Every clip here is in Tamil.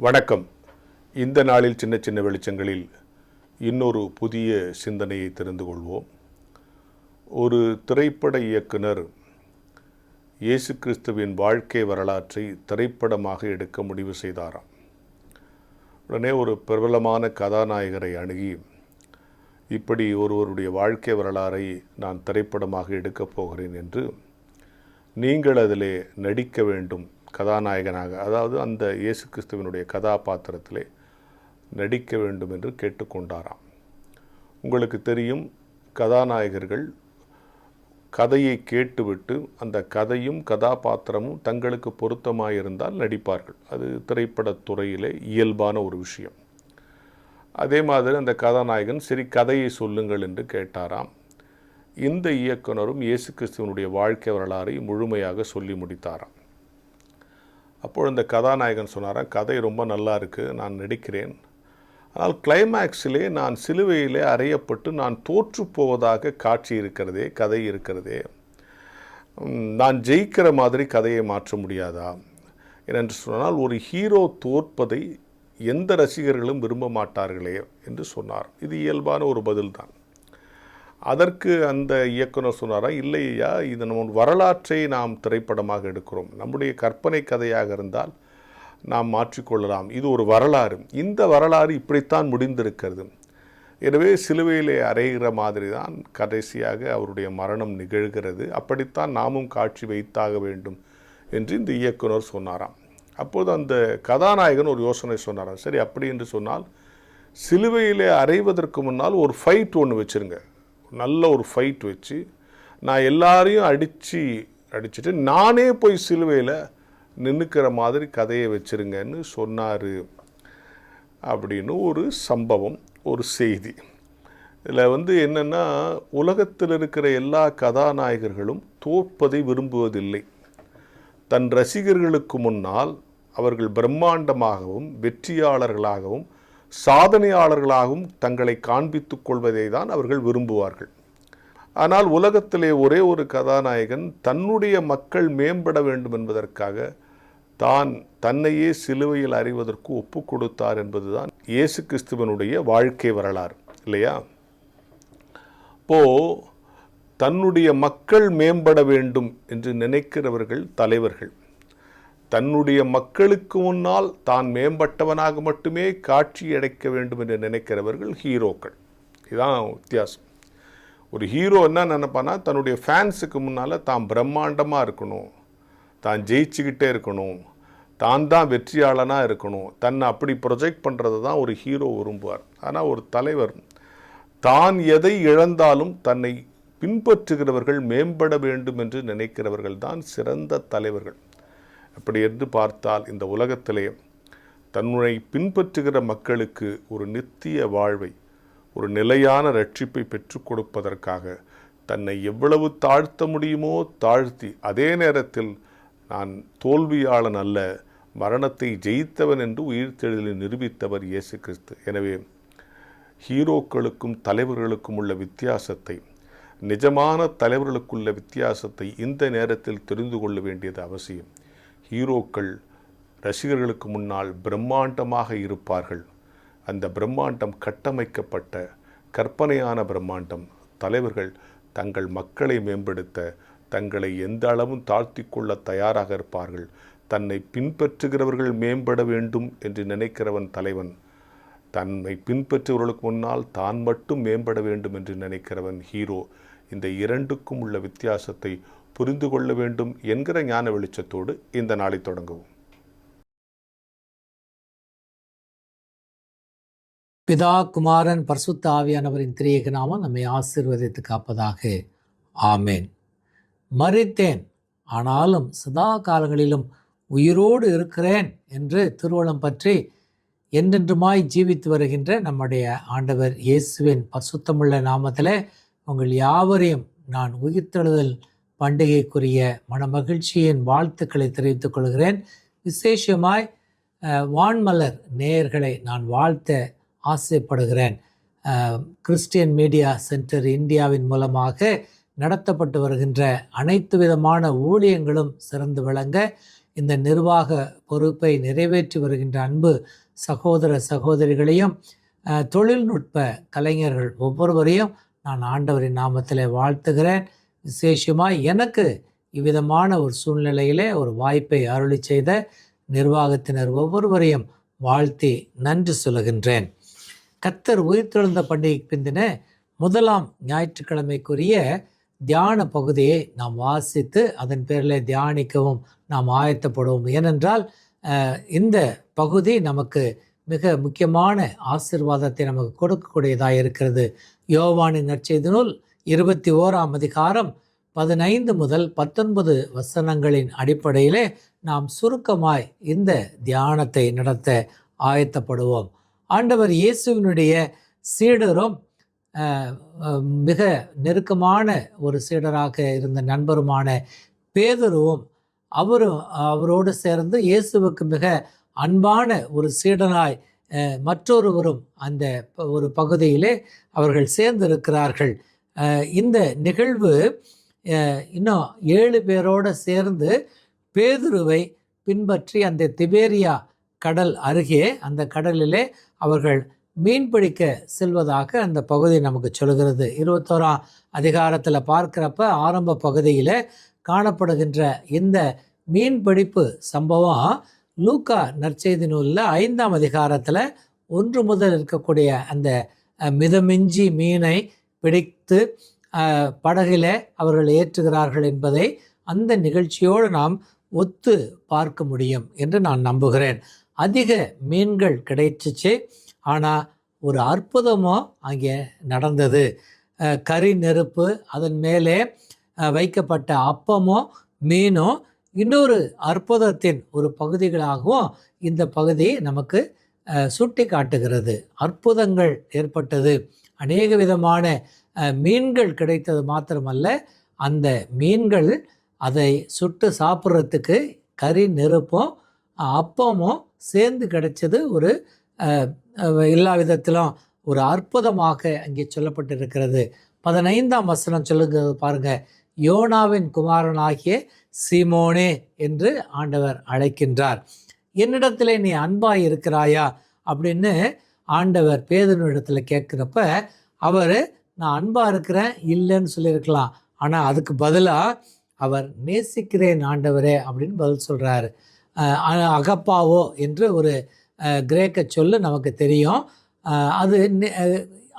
வணக்கம். இந்த நாளில் சின்ன சின்ன வெளிச்சங்களில் இன்னொரு புதிய சிந்தனையை தெரிந்து கொள்வோம். ஒரு திரைப்பட இயக்குனர் இயேசு கிறிஸ்துவின் வாழ்க்கை வரலாற்றை திரைப்படமாக எடுக்க முடிவு செய்தாராம். உடனே ஒரு பிரபலமான கதாநாயகரை அணுகி, இப்படி ஒருவருடைய வாழ்க்கை வரலாறை நான் திரைப்படமாக எடுக்கப் போகிறேன் என்று நீங்கள் அதிலே நடிக்க வேண்டும், கதாநாயகனாக, அதாவது அந்த இயேசு கிறிஸ்துவனுடைய கதாபாத்திரத்திலே நடிக்க வேண்டும் என்று கேட்டுக்கொண்டாராம். உங்களுக்கு தெரியும், கதாநாயகர்கள் கதையை கேட்டுவிட்டு அந்த கதையும் கதாபாத்திரமும் தங்களுக்கு பொருத்தமாயிருந்தால் நடிப்பார்கள். அது திரைப்படத்துறையிலே இயல்பான ஒரு விஷயம். அதே மாதிரி அந்த கதாநாயகன் சரி கதையை சொல்லுங்கள் என்று கேட்டாராம். இந்த இயக்குனரும் இயேசு கிறிஸ்துவனுடைய வாழ்க்கை வரலாறை முழுமையாக சொல்லி முடித்தாராம். அப்போது அந்த கதாநாயகன் சொன்னாராம், கதை ரொம்ப நல்லா இருக்குது, நான் நடிக்கிறேன். ஆனால் கிளைமேக்ஸிலே நான் சிலுவையிலே அறையப்பட்டு நான் தோற்று போவதாக காட்சி இருக்கிறதே, கதை இருக்கிறதே, நான் ஜெயிக்கிற மாதிரி கதையை மாற்ற முடியாதா? ஏனென்று சொன்னால் ஒரு ஹீரோ தோற்பதை எந்த ரசிகர்களும் விரும்ப மாட்டார்களே என்று சொன்னார். இது இயல்பான ஒரு பதில்தான். அதற்கு அந்த இயக்குனர் சொன்னாரா, இல்லையா, இது நம்ம வரலாற்றை நாம் திரைப்படமாக எடுக்கிறோம், நம்முடைய கற்பனை கதையாக இருந்தால் நாம் மாற்றிக்கொள்ளலாம், இது ஒரு வரலாறு, இந்த வரலாறு இப்படித்தான் முடிந்திருக்கிறது, எனவே சிலுவையிலே அறைகிற மாதிரி தான் கடைசியாக அவருடைய மரணம் நிகழ்கிறது, அப்படித்தான் நாமும் காட்சி வைத்தாக வேண்டும் என்று இந்த இயக்குனர் சொன்னாராம். அப்போது அந்த கதாநாயகன் ஒரு யோசனை சொன்னாராம், சரி அப்படி என்று சொன்னால் சிலுவையிலே அறைவதற்கு முன்னால் ஒரு ஃபைட் ஒன்று வச்சுருங்க, நல்ல ஒரு ஃபைட் வச்சு நான் எல்லாரையும் அடிச்சுட்டு நானே போய் சிலுவையில் நின்றுக்கிற மாதிரி கதையை வச்சுருங்கன்னு சொன்னார் அப்படின்னு ஒரு சம்பவம், ஒரு செய்தி. இதில் என்னென்னா, உலகத்தில் இருக்கிற எல்லா கதாநாயகர்களும் தோற்பதை விரும்புவதில்லை. தன் ரசிகர்களுக்கு முன்னால் அவர்கள் பிரம்மாண்டமாகவும் வெற்றியாளர்களாகவும் சாதனையாளர்களாகவும் தங்களை காண்பித்துக் கொள்வதை தான் அவர்கள் விரும்புவார்கள். ஆனால் உலகத்திலே ஒரே ஒரு கதாநாயகன் தன்னுடைய மக்கள் மேம்பட வேண்டும் என்பதற்காக தன்னையே சிலுவையில் அறைவதற்கு ஒப்பு கொடுத்தார் என்பதுதான் இயேசு கிறிஸ்துவனுடைய வாழ்க்கை வரலாறு, இல்லையா? தன்னுடைய மக்கள் மேம்பட வேண்டும் என்று நினைக்கிறவர்கள் தலைவர்கள், தன்னுடைய மக்களுக்கு முன்னால் தான் மேம்பட்டவனாக மட்டுமே காட்சி அடைக்க வேண்டும் என்று நினைக்கிறவர்கள் ஹீரோக்கள். இதுதான் வித்தியாசம். ஒரு ஹீரோ என்ன நினைப்பானா, தன்னுடைய ஃபேன்ஸுக்கு முன்னால் தான் பிரம்மாண்டமாக இருக்கணும், தான் ஜெயிச்சுக்கிட்டே இருக்கணும், தான் வெற்றியாளனாக இருக்கணும், தன்னை அப்படி ப்ரொஜெக்ட் பண்ணுறது தான் ஒரு ஹீரோ விரும்புவார். ஆனால் ஒரு தலைவர் தான் எதை இழந்தாலும் தன்னை பின்பற்றுகிறவர்கள் மேம்பட வேண்டும் என்று நினைக்கிறவர்கள் தான் சிறந்த தலைவர்கள். அப்படி என்று பார்த்தால் இந்த உலகத்திலே தன்னை பின்பற்றுகிற மக்களுக்கு ஒரு நித்திய வாழ்வை, ஒரு நிலையான ரட்சிப்பை பெற்றுக் கொடுப்பதற்காக தன்னை எவ்வளவு தாழ்த்த முடியுமோ தாழ்த்தி, அதே நேரத்தில் நான் தோல்வியாளன் அல்ல, மரணத்தை ஜெயித்தவன் என்று உயிர்த்தெழுதலில் நிரூபித்தவர் இயேசு கிறிஸ்து. எனவே ஹீரோக்களுக்கும் தலைவர்களுக்கும் உள்ள வித்தியாசத்தை, நிஜமான தலைவர்களுக்குள்ள வித்தியாசத்தை இந்த நேரத்தில் தெரிந்து கொள்ள வேண்டியது அவசியம். ஹீரோக்கள் ரசிகர்களுக்கு முன்னால் பிரம்மாண்டமாக இருப்பார்கள். அந்த பிரம்மாண்டம் கட்டமைக்கப்பட்ட கற்பனையான பிரம்மாண்டம். தலைவர்கள் தங்கள் மக்களை மேம்படுத்த தங்களை எந்த அளவும் தாழ்த்தி கொள்ள தயாராக இருப்பார்கள். தன்னை பின்பற்றுகிறவர்கள் மேம்பட வேண்டும் என்று நினைக்கிறவன் தலைவன். தன்னை பின்பற்றுகிறவர்களுக்கு முன்னால் தான் மட்டும் மேம்பட வேண்டும் என்று நினைக்கிறவன் ஹீரோ. இந்த இரண்டுக்கும் உள்ள வித்தியாசத்தை புரிந்து கொள்ள வேண்டும் என்கிற ஞான வெளிச்சத்தோடு இந்த நாளை தொடங்குவோம். பிதா, குமாரன், பரிசுத்த ஆவியானவரின் திரியேக நாமம் நம்மை ஆசீர்வதித்து காப்பதாக. ஆமேன். மரித்தேன், ஆனாலும் சதா காலங்களிலும் உயிரோடு இருக்கிறேன் என்று திருவுளம் பற்றி என்றென்றுமாய் ஜீவித்து வருகின்ற நம்முடைய ஆண்டவர் இயேசுவின் பரிசுத்தமுள்ள நாமத்தில் உங்கள் யாவரையும் நான் உயிர்த்தெழுதல் பண்டிகைக்குரிய மனமகிழ்ச்சியின் வாழ்த்துக்களை தெரிவித்துக் கொள்கிறேன். விசேஷமாய் வான்மலர் நேயர்களை நான் வாழ்த்த ஆசைப்படுகிறேன். கிறிஸ்டியன் மீடியா சென்டர் இந்தியாவின் மூலமாக நடத்தப்பட்டு வருகின்ற அனைத்து விதமான ஊழியங்களும் சிறந்து விளங்க இந்த நிர்வாக பொறுப்பை நிறைவேற்றி வருகின்ற அன்பு சகோதர சகோதரிகளையும் தொழில்நுட்ப கலைஞர்கள் ஒவ்வொருவரையும் நான் ஆண்டவரின் நாமத்தில் வாழ்த்துகிறேன். விசேஷமாக எனக்கு இவ்விதமான ஒரு சூழ்நிலையிலே ஒரு வாய்ப்பை அருளி செய்த நிர்வாகத்தினர் ஒவ்வொருவரையும் வாழ்த்தி நன்றி சொல்லுகின்றேன். கர்த்தர் உயிர்த்தெழுந்த பண்டிகைக்கு பிந்தின முதலாம் ஞாயிற்றுக்கிழமைக்குரிய தியான பகுதியை நாம் வாசித்து அதன் பேரில் தியானிக்கவும் நாம் ஆயத்தப்படுவோம். ஏனென்றால் இந்த பகுதி நமக்கு மிக முக்கியமான ஆசீர்வாதத்தை நமக்கு கொடுக்கக்கூடியதாக இருக்கிறது. யோவானின் நற்செய்தி நூல் 21ஆம் அதிகாரம் 15 முதல் 19 வசனங்களின் அடிப்படையிலே நாம் சுருக்கமாய் இந்த தியானத்தை நடத்த ஆயத்தப்படுவோம். ஆண்டவர் இயேசுவினுடைய சீடரும் மிக நெருக்கமான ஒரு சீடராக இருந்த நண்பருமான பேதுருவும் அவரோடு சேர்ந்து இயேசுவுக்கு மிக அன்பான ஒரு சீடனாய் மற்றொருவரும் அந்த ஒரு பகுதியிலே அவர்கள் சேர்ந்திருக்கிறார்கள். இந்த நிகழ்வு இன்னும் 7 பேரோடு சேர்ந்து பேதுருவை பின்பற்றி அந்த திபேரியா கடல் அருகே அந்த கடலிலே அவர்கள் மீன்பிடிக்க செல்வதாக அந்த பகுதி நமக்கு சொல்கிறது. 21ஆம் அதிகாரத்தில் பார்க்குறப்ப ஆரம்ப பகுதியில் காணப்படுகின்ற இந்த மீன்பிடிப்பு சம்பவம் லூக்கா நற்செய்தி நூலில் 5ஆம் அதிகாரத்தில் 1 முதல் இருக்கக்கூடிய அந்த மிதமிஞ்சி மீனை பிடித்து படகில் அவர்கள் ஏற்றுகிறார்கள் என்பதை அந்த நிகழ்ச்சியோடு நாம் ஒத்து பார்க்க முடியும் என்று நான் நம்புகிறேன். அதிக மீன்கள் கிடைச்சிச்சு, ஆனால் ஒரு அற்புதமோ அங்கே நடந்தது. கறி நெருப்பு, அதன் மேலே வைக்கப்பட்ட அப்பமோ மீனோ இன்னொரு அற்புதத்தின் ஒரு பகுதிகளாகவும் இந்த பகுதி நமக்கு சுட்டி காட்டுகிறது. அற்புதங்கள் ஏற்பட்டது, அநேக விதமான மீன்கள் கிடைத்தது மாத்திரமல்ல, அந்த மீன்கள் அதை சுட்டு சாப்பிட்றதுக்கு கறி நெருப்பும் அப்பமும் சேர்ந்து கிடைச்சது. ஒரு எல்லா விதத்திலும் ஒரு அற்புதமாக அங்கே சொல்லப்பட்டிருக்கிறது. 15ஆம் வசனம் சொல்லுகிறது பாருங்க, யோனாவின் குமாரனாகிய சீமோனே என்று ஆண்டவர் அழைக்கின்றார். என்னிடத்துல நீ அன்பாய் இருக்கிறாயா அப்படின்னு ஆண்டவர் பேதுருவிடத்தில் கேட்குறப்ப அவர் நான் அன்பாக இருக்கிறேன் இல்லைன்னு சொல்லியிருக்கலாம். ஆனால் அதுக்கு பதிலாக அவர் நேசிக்கிறேன் ஆண்டவரே அப்படின்னு பதில் சொல்கிறாரு. அகப்பாவோ என்று ஒரு கிரேக்க சொல்லு நமக்கு தெரியும். அது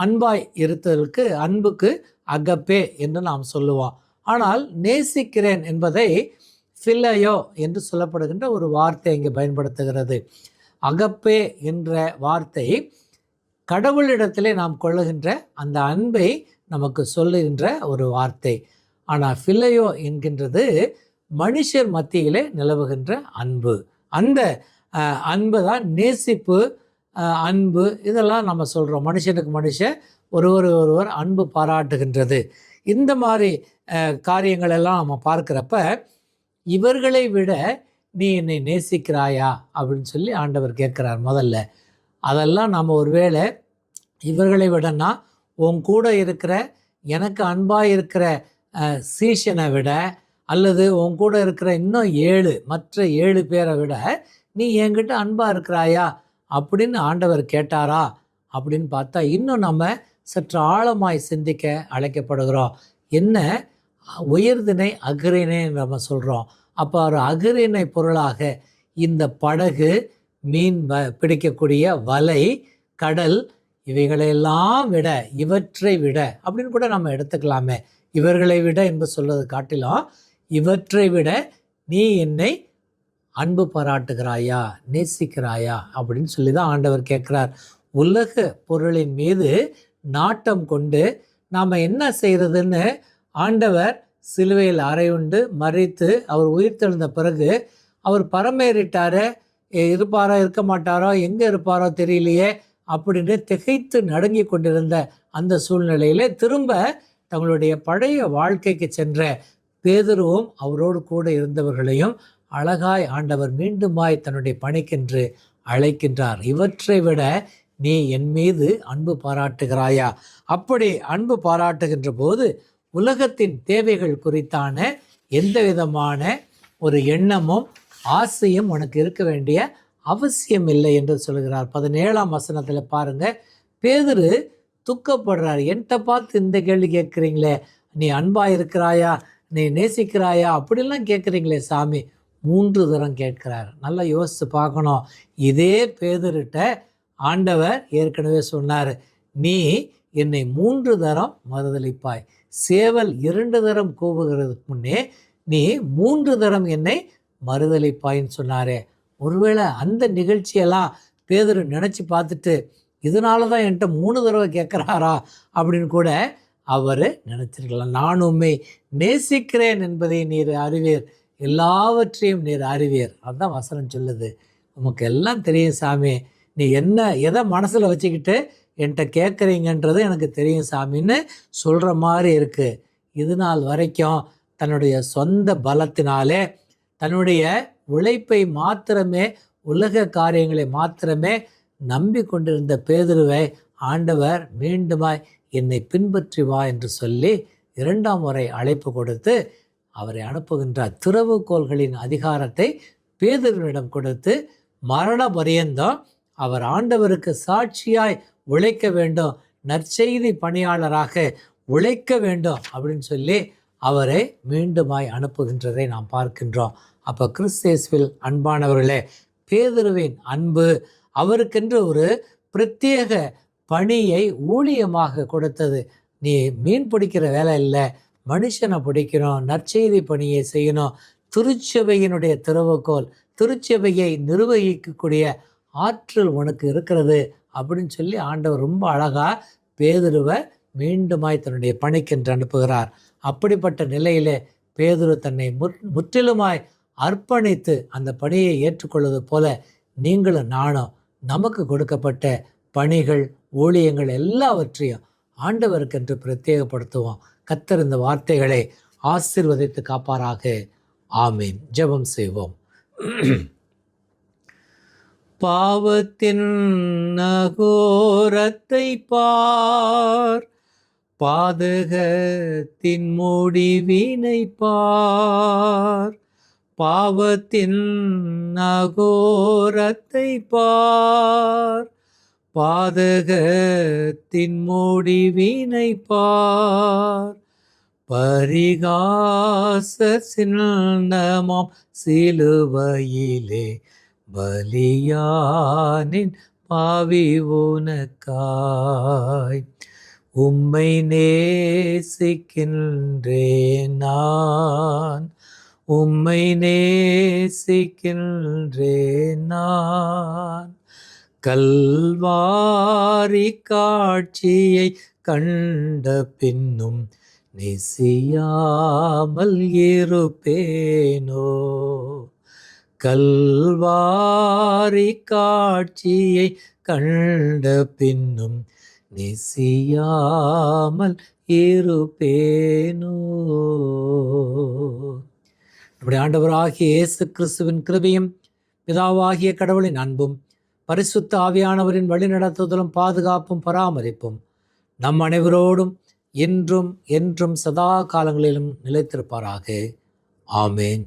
அன்பாய் இருத்தலுக்கு அன்புக்கு அகப்பே என்று நாம் சொல்லுவோம். ஆனால் நேசிக்கிறேன் என்பதை ஃபிலையோ என்று சொல்லப்படுகின்ற ஒரு வார்த்தை இங்கே பயன்படுத்துகிறது. அகப்பே என்ற வார்த்தை கடவுளிடத்திலே நாம் கொள்ளுகின்ற அந்த அன்பை நமக்கு சொல்லுகின்ற ஒரு வார்த்தை. ஆனால் ஃபிலையோ என்கின்றது மனுஷர் மத்தியிலே நிலவுகின்ற அன்பு. அந்த அன்பு தான் நேசிப்பு, அன்பு, இதெல்லாம் நம்ம சொல்கிறோம். மனுஷனுக்கு மனுஷன் ஒருவர் அன்பு பாராட்டுகின்றது. இந்த மாதிரி காரியங்களெல்லாம் நம்ம பார்க்குறப்ப இவர்களை விட நீ என்னை நேசிக்கிறாயா அப்படின்னு சொல்லி ஆண்டவர் கேட்குறார் முதல்ல. அதெல்லாம் நம்ம ஒருவேளை இவர்களை விடனா உன் கூட இருக்கிற எனக்கு அன்பாக இருக்கிற சீஷனை விட அல்லது உன் கூட இருக்கிற இன்னும் மற்ற 7 பேரை விட நீ என்கிட்ட அன்பாக இருக்கிறாயா அப்படின்னு ஆண்டவர் கேட்டாரா அப்படின்னு பார்த்தா இன்னும் நம்ம சற்று ஆழமாய் சிந்திக்க அழைக்கப்படுகிறோம். என்ன உயர்திணை அஃறிணை நம்ம சொல்கிறோம். அப்போ ஒரு அஃறிணை பொருளாக இந்த படகு, மீன் பிடிக்கக்கூடிய வலை, கடல், இவைகளையெல்லாம் விட, இவற்றை விட அப்படின்னு கூட நம்ம எடுத்துக்கலாமே. இவர்களை விட என்று சொல்வது காட்டிலும் இவற்றை விட நீ என்னை அன்பு பாராட்டுகிறாயா, நேசிக்கிறாயா அப்படின்னு சொல்லி தான் ஆண்டவர் கேட்குறார். உலக பொருளின் மீது நாட்டம் கொண்டு நாம் என்ன செய்கிறதுன்னு ஆண்டவர் சிலுவையில் அறையுண்டு மறித்து அவர் உயிர்த்தெழுந்த பிறகு அவர் பரமேறிட்டாரே, இருப்பாரோ இருக்க மாட்டாரோ, எங்கே இருப்பாரோ தெரியலையே அப்படின்னு திகைத்து நடுங்கி கொண்டிருந்த அந்த சூழ்நிலையிலே திரும்ப தங்களுடைய பழைய வாழ்க்கைக்கு சென்ற பேதுருவும் அவரோடு கூட இருந்தவர்களையும் அழகாய் ஆண்டவர் மீண்டுமாய் தன்னுடைய பணிக்கென்று அழைக்கின்றார். இவற்றை விட நீ என் மீது அன்பு பாராட்டுகிறாயா? அப்படி அன்பு பாராட்டுகின்ற போது உலகத்தின் தேவைகள் குறித்தான எந்த விதமான ஒரு எண்ணமும் ஆசையும் உனக்கு இருக்க வேண்டிய அவசியம் இல்லை என்று சொல்கிறார். 17ஆம் வசனத்தில் பாருங்க, பேதுரு துக்கப்படுறார். என்கிட்ட பார்த்து இந்த கேள்வி கேட்குறீங்களே, நீ அன்பா இருக்கிறாயா, நீ நேசிக்கிறாயா, அப்படிலாம் கேட்குறீங்களே சாமி. 3 தரம் கேட்கிறார். நல்லா யோசித்து பார்க்கணும். இதே பேதுருட்ட ஆண்டவர் ஏற்கனவே சொன்னார், நீ என்னை 3 தரம் மறுதலிப்பாய். சேவல் 2 தரம் கூவுகிறதுக்கு முன்னே நீ 3 தரம் என்னை மறுதலிப்பாயின்னு சொன்னாரே. ஒருவேளை அந்த நிகழ்ச்சியெல்லாம் பேதுரு நினச்சி பார்த்துட்டு, இதனால தான் என்கிட்ட 3 தடவை கேட்குறாரா அப்படின்னு கூட அவர் நினச்சிருக்கலாம். நான் உம்மை நேசிக்கிறேன் என்பதை நீர் அறிவீர், எல்லாவற்றையும் நீர் அறிவீர். அதுதான் வசனம் சொல்லுது. உமக்கு எல்லாம் தெரியும் சாமி, நீ எதை மனசில் வச்சுக்கிட்டு என்கிட்ட கேட்குறீங்கன்றது எனக்கு தெரியும் சாமின்னு சொல்கிற மாதிரி இருக்குது. இது நாள் வரைக்கும் தன்னுடைய சொந்த பலத்தினாலே, தன்னுடைய உழைப்பை மாத்திரமே, உலக காரியங்களை மாத்திரமே நம்பி கொண்டிருந்த பேதுருவை ஆண்டவர் மீண்டுமாய் என்னை பின்பற்றி வா என்று சொல்லி 2ஆம் முறை அழைப்பு கொடுத்து அவரை அனுப்புகின்றார். திறவுகோல்களின் அதிகாரத்தை பேதுருவிடம் கொடுத்து மரண பரியந்தம் அவர் ஆண்டவருக்கு சாட்சியாய் உழைக்க வேண்டும், நற்செய்தி பணியாளராக உழைக்க வேண்டும் அப்படின்னு சொல்லி அவரை மீண்டுமாய் அனுப்புகின்றதை நாம் பார்க்கின்றோம். அப்போ கிறிஸ்தேசுவில் அன்பானவர்களே, பேதுருவின் அன்பு அவருக்கென்று ஒரு பிரத்யேக பணியை ஊழியமாக கொடுத்தது. நீ மீன் பிடிக்கிற வேலை இல்லை, மனுஷனை பிடிக்கணும், நற்செய்தி பணியை செய்யணும், திருச்சபையினுடைய திறவுகோல், திருச்சபையை நிர்வகிக்கக்கூடிய ஆற்றல் உனக்கு இருக்கிறது அப்படின்னு சொல்லி ஆண்டவர் ரொம்ப அழகாக பேதுருவை மீண்டுமாய் தன்னுடைய பணிக்கென்று அனுப்புகிறார். அப்படிப்பட்ட நிலையிலே பேதுரு தன்னை முற்றிலுமாய் அர்ப்பணித்து அந்த பணியை ஏற்றுக்கொள்வது போல நீங்களும் நானும் நமக்கு கொடுக்கப்பட்ட பணிகள், ஊழியங்கள் எல்லாவற்றையும் ஆண்டவருக்கென்று பிரத்யேகப்படுத்துவோம். கர்த்தர் இந்த வார்த்தைகளை ஆசீர்வதித்து காப்பாராக. ஆமீன். ஜெபம் செய்வோம். பாவத்தின் நகோரத்தை பார், பாதகத்தின் முடிவினை பார். பாவத்தின் நகோரத்தை பார், பாதகத்தின் முடிவினை பார். பரிகாச சின்னமாம் சிலுவையிலே பலியானின் பாவி உனக்காய். உம்மை நேசிக்கின்றேன் நான், உம்மை நேசிக்கின்றேன் நான். கல்வாரி காட்சியை கண்ட பின்னும் நேசியாமல் இருப்பேனோ. கல்வாரி காட்சியை கண்ட பின்னும் நேசியாமல் இருப்பேனோ. நம்முடைய ஆண்டவராகிய இயேசு கிறிஸ்துவின் கிருபையும் பிதாவாகிய கடவுளின் அன்பும் பரிசுத்த ஆவியானவரின் வழிநடத்துதலும் பாதுகாப்பும் பராமரிப்பும் நம் அனைவரோடும் இன்றும் என்றும் சதா காலங்களிலும் நிலைத்திருப்பாராக. ஆமேன்.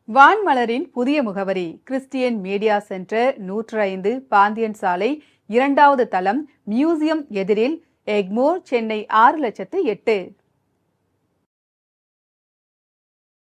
வான்மலரின் புதிய முகவரி: கிறிஸ்டியன் மீடியா சென்டர், 105 பாந்தியன் சாலை, 2வது தளம், மியூசியம் எதிரில், எக்மோர், சென்னை 6008.